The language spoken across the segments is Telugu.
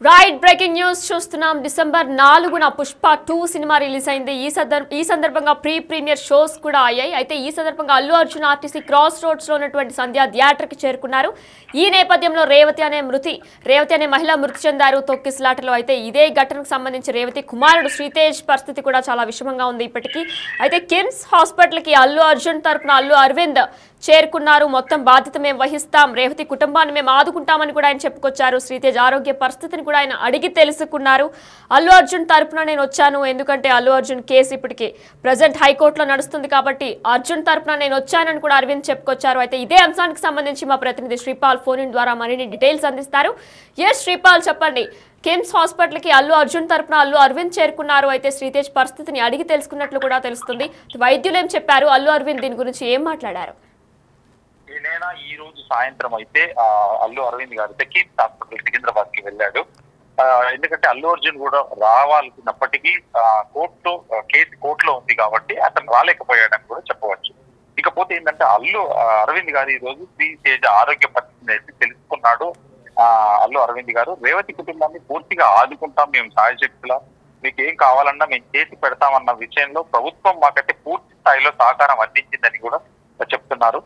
రైట్ బ్రేకింగ్ న్యూస్ చూస్తున్నాం. డిసెంబర్ 4న పుష్ప 2 సినిమా రిలీజ్ అయింది. ఈ సందర్భంగా ప్రీమియర్ షోస్ కూడా అయ్యాయి. అయితే ఈ సందర్భంగా Allu Arjun RTC cross roads లో ఉన్నటువంటి సంధ్య థియేటర్ కి చేరుకున్నారు. ఈ నేపథ్యంలో రేవతి అనే మహిళ మృతి చెందారు తొక్కిసలాటలో. అయితే ఇదే ఘటనకు సంబంధించి రేవతి కుమారుడు శ్రీతేజ్ పరిస్థితి కూడా చాలా విషమంగా ఉంది ఇప్పటికీ. అయితే కిమ్స్ హాస్పిటల్ కి అల్లు అర్జున్ తరపున అల్లు అరవింద్ చేరుకున్నారు. మొత్తం బాధ్యత మేము వహిస్తాం, రేవతి కుటుంబాన్ని మేము ఆదుకుంటామని కూడా ఆయన చెప్పుకొచ్చారు. శ్రీతేజ్ ఆరోగ్య పరిస్థితిని కూడా ఆయన అడిగి తెలుసుకున్నారు. అల్లు అర్జున్ తరపున నేను వచ్చాను, ఎందుకంటే అల్లు అర్జున్ కేసు ఇప్పటికీ ప్రజెంట్ హైకోర్టులో నడుస్తుంది కాబట్టి అర్జున్ తరపున నేను వచ్చానని కూడా అరవింద్ చెప్పుకొచ్చారు. అయితే ఇదే అంశానికి సంబంధించి మా ప్రతినిధి శ్రీపాల్ ఫోన్ ఇన్ ద్వారా మరిన్ని డీటెయిల్స్ అందిస్తారు. ఎస్ శ్రీపాల్, చెప్పండి. కిమ్స్ హాస్పిటల్ కి అల్లు అర్జున్ తరపున అల్లు అరవింద్ చేరుకున్నారు. అయితే శ్రీతేజ్ పరిస్థితిని అడిగి తెలుసుకున్నట్లు కూడా తెలుస్తుంది. వైద్యులు ఏం చెప్పారు, అల్లు అరవింద్ దీని గురించి ఏం మాట్లాడారు? ఈ రోజు సాయంత్రం అయితే అల్లు అరవింద్ గారు అయితే కిమ్స్ హాస్పిటల్ సికింద్రాబాద్ కి వెళ్ళాడు. ఎందుకంటే అల్లు అర్జున్ కూడా రావాల్సినప్పటికీ కేసు కోర్టులో ఉంది కాబట్టి అతను రాలేకపోయాడని కూడా చెప్పవచ్చు. ఇకపోతే ఏంటంటే అరవింద్ గారు ఈ రోజు శ్రీతేజ ఆరోగ్య పరిస్థితిని అయితే తెలుసుకున్నాడు. అల్లు అరవింద్ గారు రేవతి కుటుంబాన్ని పూర్తిగా ఆదుకుంటాం, మేము సాయశక్తులా మీకు ఏం కావాలన్నా మేము చేసి పెడతామన్న విషయంలో ప్రభుత్వం మాకైతే పూర్తి స్థాయిలో సహకారం అందించిందని కూడా చెప్తున్నారు.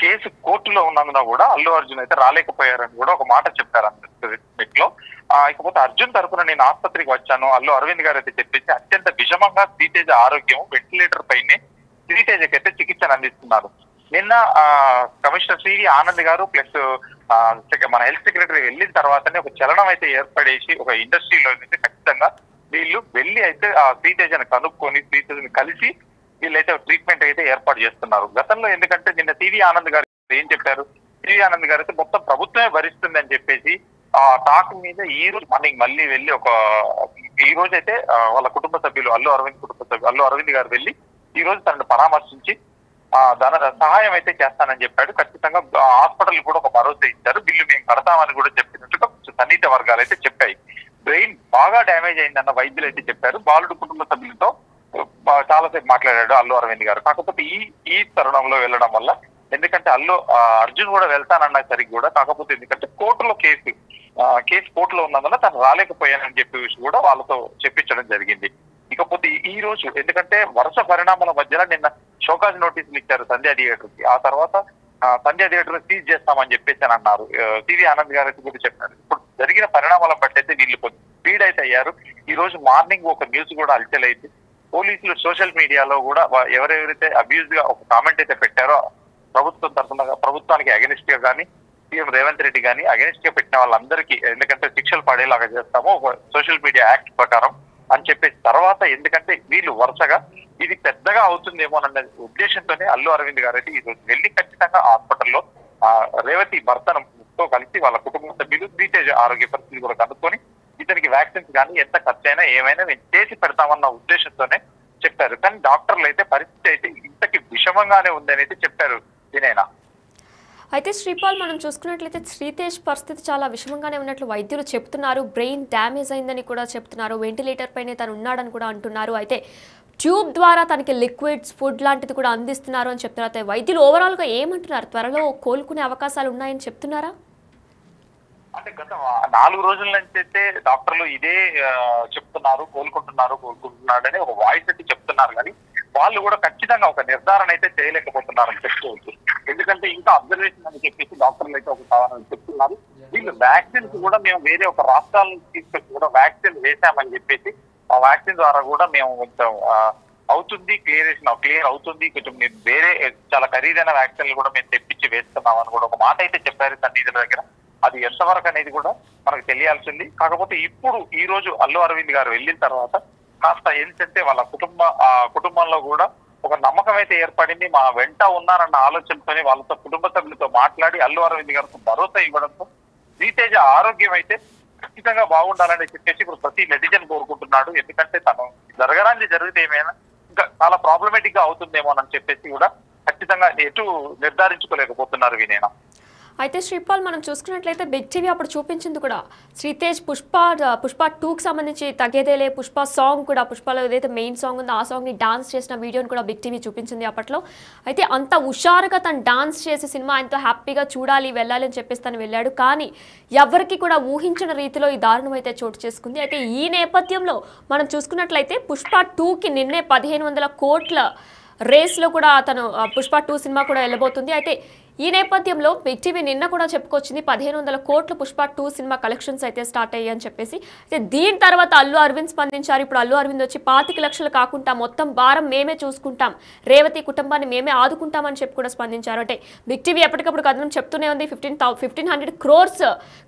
కేసు కోర్టులో ఉన్నందున కూడా అల్లు అర్జున్ అయితే రాలేకపోయారని కూడా ఒక మాట చెప్పారు లో. ఇకపోతే అర్జున్ తరఫున నేను ఆసుపత్రికి వచ్చాను, అల్లు అరవింద్ గారు అయితే చెప్పేసి అత్యంత విషమంగా శ్రీతేజ ఆరోగ్యం వెంటిలేటర్ పైనే శ్రీతేజకి అయితే చికిత్సను అందిస్తున్నారు. నిన్న కమిషనర్ సివి ఆనంద్ గారు ప్లస్ మన హెల్త్ సెక్రటరీ వెళ్ళిన తర్వాతనే ఒక చలనం అయితే ఏర్పడేసి ఒక ఇండస్ట్రీలో అయితే ఖచ్చితంగా వీళ్ళు వెళ్ళి అయితే శ్రీతేజను కనుక్కొని శ్రీతేజని కలిసి వీళ్ళైతే ట్రీట్మెంట్ అయితే ఏర్పాటు చేస్తున్నారు. గతంలో ఎందుకంటే నిన్న సివి ఆనంద్ గారు ఏం చెప్పారు, సివి ఆనంద్ గారు అయితే మొత్తం ప్రభుత్వమే భరిస్తుంది అని చెప్పేసి ఆ టాక్ మీద ఈ రోజు మార్నింగ్ మళ్ళీ వెళ్ళి ఈ రోజు అయితే వాళ్ళ కుటుంబ సభ్యులు అల్లు అరవింద్ గారు వెళ్ళి ఈ రోజు తనను పరామర్శించి ధన సహాయం అయితే చేస్తానని చెప్పాడు. ఖచ్చితంగా హాస్పిటల్ కూడా ఒక భరోసా ఇచ్చారు, బిల్లు మేము కడతామని కూడా చెప్పినట్టుగా సన్నిహిత వర్గాలు అయితే చెప్పాయి. బ్రెయిన్ బాగా డ్యామేజ్ అయిందన్న వైద్యులు అయితే చెప్పారు. బాలుడు కుటుంబ సభ్యులతో చాలాసేపు మాట్లాడాడు అల్లు అరవింద్ గారు. కాకపోతే ఈ తరుణంలో వెళ్ళడం వల్ల ఎందుకంటే అర్జున్ కూడా వెళ్తానన్న సరికి కూడా కాకపోతే ఎందుకంటే కోర్టులో కేసు కోర్టులో ఉన్నందున తను రాలేకపోయానని చెప్పేసి కూడా వాళ్ళతో చెప్పించడం జరిగింది. ఇకపోతే ఈ రోజు ఎందుకంటే వరుస పరిణామాల మధ్యలో నిన్న షోకాజ్ నోటీసులు ఇచ్చారు సంధ్యా థియేటర్ కి. ఆ తర్వాత సంధ్యా థియేటర్ సీజ్ చేస్తామని చెప్పేసి అని అన్నారు. సివి ఆనంద్ గారు అయితే కూడా చెప్పారు. ఇప్పుడు జరిగిన పరిణామాల బట్టి అయితే వీళ్ళు కొంచెం స్పీడ్ అయితే అయ్యారు. ఈ రోజు మార్నింగ్ ఒక న్యూస్ కూడా అలచలైంది. పోలీసులు సోషల్ మీడియాలో కూడా ఎవరెవరైతే అబ్యూజ్ గా ఒక కామెంట్ అయితే పెట్టారో ప్రభుత్వానికి అగెనిస్ట్ గా కానీ సీఎం రేవంత్ రెడ్డి కానీ అగెనిస్ట్ గా పెట్టిన వాళ్ళందరికీ ఎందుకంటే శిక్షలు పడేలాగా చేస్తాము ఒక సోషల్ మీడియా యాక్ట్ ప్రకారం అని చెప్పేసి తర్వాత ఎందుకంటే వీళ్ళు వరుసగా ఇది పెద్దగా అవుతుందేమోనన్న ఉద్దేశంతోనే అల్లు అరవింద్ గారు అయితే ఈ రోజు వెళ్ళి ఖచ్చితంగా హాస్పిటల్లో రేవతి భర్తతో కలిసి వాళ్ళ కుటుంబ సభ్యులు శ్రీతేజ ఆరోగ్య పరిస్థితి కూడా కనుక్కొని ఇతనికి వ్యాక్సిన్స్ కానీ ఎంత ఖర్చు అయినా ఏమైనా మేము చేసి పెడతామన్న ఉద్దేశంతోనే చెప్పారు. కానీ డాక్టర్లు అయితే పరిస్థితి అయితే ఇంతకి విషమంగానే ఉందని అయితే చెప్పారు. దీనైనా అయితే శ్రీపాల్, మనం చూసుకున్నట్లయితే శ్రీతేజ్ పరిస్థితి చాలా విషమంగానే ఉన్నట్లు వైద్యులు చెప్తున్నారు. బ్రెయిన్ డ్యామేజ్ అయిందని కూడా చెప్తున్నారు. వెంటిలేటర్ పైనే తను ఉన్నాడని కూడా అంటున్నారు. అయితే ట్యూబ్ ద్వారా తనకి లిక్విడ్స్ ఫుడ్ లాంటిది కూడా అందిస్తున్నారు అని చెప్తున్నారు. అయితే వైద్యులు ఓవరాల్గా ఏమంటున్నారు, త్వరలో కోలుకునే అవకాశాలు ఉన్నాయని చెప్తున్నారా? అంటే గత 4 రోజుల నుంచి అయితే డాక్టర్లు ఇదే చెప్తున్నారు, కోలుకుంటున్నాడని ఒక వాయిస్ అయితే చెప్తున్నారు. కానీ వాళ్ళు కూడా ఖచ్చితంగా ఒక నిర్ధారణ అయితే చేయలేకపోతున్నారని చెప్పుకోవచ్చు. ఎందుకంటే ఇంకా అబ్జర్వేషన్ అని చెప్పేసి డాక్టర్లు అయితే ఒక చెప్తున్నారు. వీళ్ళు వ్యాక్సిన్స్ కూడా మేము వేరే ఒక రాష్ట్రాల నుంచి తీసుకొచ్చి కూడా వ్యాక్సిన్ వేసామని చెప్పేసి ఆ వ్యాక్సిన్ ద్వారా కూడా మేము కొంచెం అవుతుంది, క్లియర్ అవుతుంది, కొంచెం వేరే చాలా ఖరీదైన వ్యాక్సిన్లు కూడా మేము తెప్పించి వేస్తున్నామని కూడా ఒక మాట అయితే చెప్పారు సన్నిహితుల దగ్గర. అది ఎంతవరకు అనేది కూడా మనకు తెలియాల్సింది. కాకపోతే ఇప్పుడు ఈ రోజు అల్లు అరవింద్ గారు వెళ్ళిన తర్వాత కాస్త ఏంటంటే వాళ్ళ కుటుంబంలో కూడా ఒక నమ్మకం అయితే ఏర్పడింది. మా వెంట ఉన్నారన్న ఆలోచనతోనే వాళ్ళతో కుటుంబ సభ్యులతో మాట్లాడి అల్లు అరవింద్ గారికి భరోసా ఇవ్వడంతో శ్రీతేజ ఆరోగ్యం అయితే ఖచ్చితంగా బాగుండాలని చెప్పేసి ఇప్పుడు ప్రతి నెటిజన్ కోరుకుంటున్నాడు. ఎందుకంటే తను జరగరాంది జరిగితే ఏమైనా ఇంకా చాలా ప్రాబ్లమేటిక్ గా అవుతుందేమోనని చెప్పేసి కూడా ఖచ్చితంగా ఎటు నిర్ధారించుకోలేకపోతున్నారు వినేనా. అయితే శ్రీపాల్ మనం చూసుకున్నట్లయితే బిగ్ టీవీ అప్పుడు చూపించింది కూడా శ్రీతేజ్ పుష్ప 2కి సంబంధించి తగ్గేదేలే పుష్ప సాంగ్ కూడా పుష్పలో ఏదైతే మెయిన్ సాంగ్ ఉందో ఆ సాంగ్ని డాన్స్ చేసిన వీడియోని కూడా బిగ్ టీవీ చూపించింది అప్పట్లో. అయితే అంత హుషారుగా తను డాన్స్ చేసే సినిమా ఎంతో హ్యాపీగా చూడాలి వెళ్ళాలి అని చెప్పేసి తను వెళ్ళాడు. కానీ ఎవరికి కూడా ఊహించిన రీతిలో ఈ దారుణం అయితే చోటు చేసుకుంది. అయితే ఈ నేపథ్యంలో మనం చూసుకున్నట్లయితే పుష్ప 2కి నిన్నే 1500 కోట్ల రేస్లో కూడా అతను పుష్ప 2 సినిమా కూడా వెళ్ళబోతుంది. అయితే ఈ నేపథ్యంలో బిగ్ టీవీ నిన్న కూడా చెప్పుకొచ్చింది 1500 కోట్లు పుష్ప 2 సినిమా కలెక్షన్స్ అయితే స్టార్ట్ అయ్యాయి అని చెప్పేసి. అయితే దీని తర్వాత అల్లు అరవింద్ స్పందించారు. ఇప్పుడు అల్లు అరవింద్ వచ్చి 25 లక్షలు కాకుండా మొత్తం భారం మేమే చూసుకుంటాం, రేవతి కుటుంబాన్ని మేమే ఆదుకుంటామని చెప్పి కూడా స్పందించారు. అంటే బిగ్ టీవీ ఎప్పటికప్పుడు కథనం చెప్తూనే ఉంది 1500 crores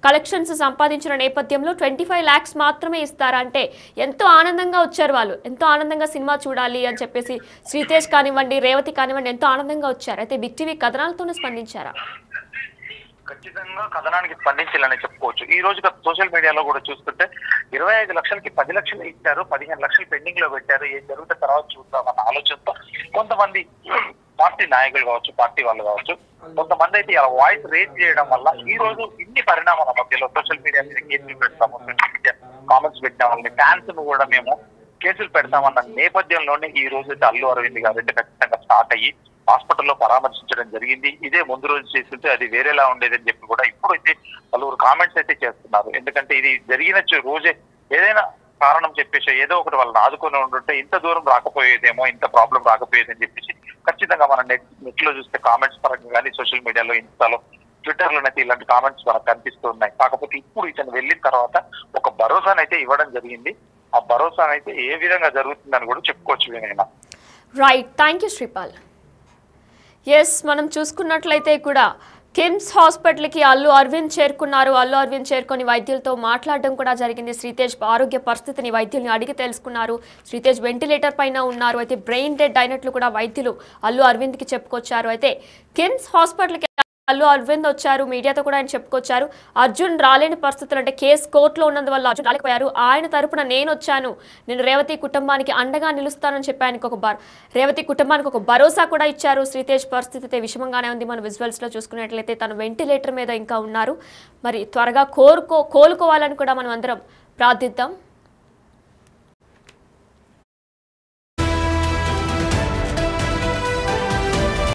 కలెక్షన్స్ సంపాదించిన నేపథ్యంలో 25 lakhs మాత్రమే ఇస్తారా అంటే ఎంతో ఆనందంగా వచ్చారు వాళ్ళు, ఎంతో ఆనందంగా సినిమా చూడాలి అని చెప్పేసి శ్రీతేజ్ కానివ్వండి రేవతి కానివ్వండి ఎంతో ఆనందంగా వచ్చారు. అయితే బిగ్ టీవీ కథనాలతోనే స్పందించారా? ఖచ్చితంగా కథనానికి స్పందించాలని చెప్పుకోవచ్చు. ఈ రోజు సోషల్ మీడియాలో కూడా చూస్తుంటే 25 లక్షలకి 10 లక్షలు ఇచ్చారు, 15 లక్షలు పెండింగ్ లో పెట్టారు, ఏం జరుగుతుంది తర్వాత చూద్దామన్న ఆలోచనతో కొంతమంది పార్టీ నాయకులు కావచ్చు, పార్టీ వాళ్ళు కావచ్చు, కొంతమంది అయితే ఇలా వాయిస్ రేజ్ చేయడం వల్ల ఈ రోజు ఇన్ని పరిణామాల మధ్యలో సోషల్ మీడియా మీద కేసులు పెడతాము, సోషల్ మీడియా కామెంట్స్ పెట్టిన వాళ్ళని ఫ్యాన్స్ ను కూడా మేము కేసులు పెడతామన్న నేపథ్యంలోనే ఈ రోజు అయితే అల్లు అరవింద్ గారు అయితే ఖచ్చితంగా స్టార్ట్ అయ్యి హాస్పిటల్లో పరామర్శించడం జరిగింది. ఇదే ముందు రోజు చేస్తుంటే అది వేరేలా ఉండేదని చెప్పి కూడా ఇప్పుడైతే పలువురు కామెంట్స్ అయితే చేస్తున్నారు. ఎందుకంటే ఇది జరిగిన రోజే ఏదైనా కారణం చెప్పేసి ఏదో ఒకటి వాళ్ళని ఆదుకొని ఉంటుంటే ఇంత దూరం రాకపోయేదేమో, ఇంత ప్రాబ్లం రాకపోయేదని చెప్పేసి ఖచ్చితంగా మన నెట్ లో చూస్తే కామెంట్స్ పరంగా కానీ సోషల్ మీడియాలో ఇన్స్టాలో ట్విట్టర్లోనైతే ఇలాంటి కామెంట్స్ మనకు కనిపిస్తూ ఉన్నాయి. కాకపోతే ఇప్పుడు ఇతను వెళ్ళిన తర్వాత ఒక భరోసానైతే ఇవ్వడం జరిగింది. ఆ భరోసానైతే ఏ విధంగా జరుగుతుందని కూడా చెప్పుకోవచ్చు. వినైనా right, thank you Sripal. Yes, మనం చూసుకున్నట్లయితే కూడా కిమ్స్ హాస్పిటల్కి అల్లు అరవింద్ చేరుకున్నారు. అల్లు అరవింద్ చేరుకొని వైద్యులతో మాట్లాడడం కూడా జరిగింది. శ్రీతేజ్ ఆరోగ్య పరిస్థితిని వైద్యుల్ని అడిగి తెలుసుకున్నారు. శ్రీతేజ్ వెంటిలేటర్ పైన ఉన్నారు. అయితే బ్రెయిన్ డెడ్ అయినట్లు కూడా వైద్యులు అల్లు అరవింద్కి చెప్పుకొచ్చారు. అయితే కిమ్స్ హాస్పిటల్కి అల్లు అరవింద్ వచ్చారు, మీడియాతో కూడా ఆయన చెప్పుకొచ్చారు. అర్జున్ రాలేని పరిస్థితులు అంటే కేసు కోర్టులో ఉన్నందువల్ల అర్జున్ రాలేకపోయారు. ఆయన తరపున నేను వచ్చాను, నేను రేవతి కుటుంబానికి అండగా నిలుస్తానని చెప్పి ఆయనకు రేవతి కుటుంబానికి ఒక భరోసా కూడా ఇచ్చారు. శ్రీతేజ్ పరిస్థితి అయితే విషమంగానే ఉంది. మనం విజువల్స్లో చూసుకున్నట్లయితే తను వెంటిలేటర్ మీద ఇంకా ఉన్నారు. మరి త్వరగా కోలుకోవాలని కూడా మనం అందరం ప్రార్థిద్దాం.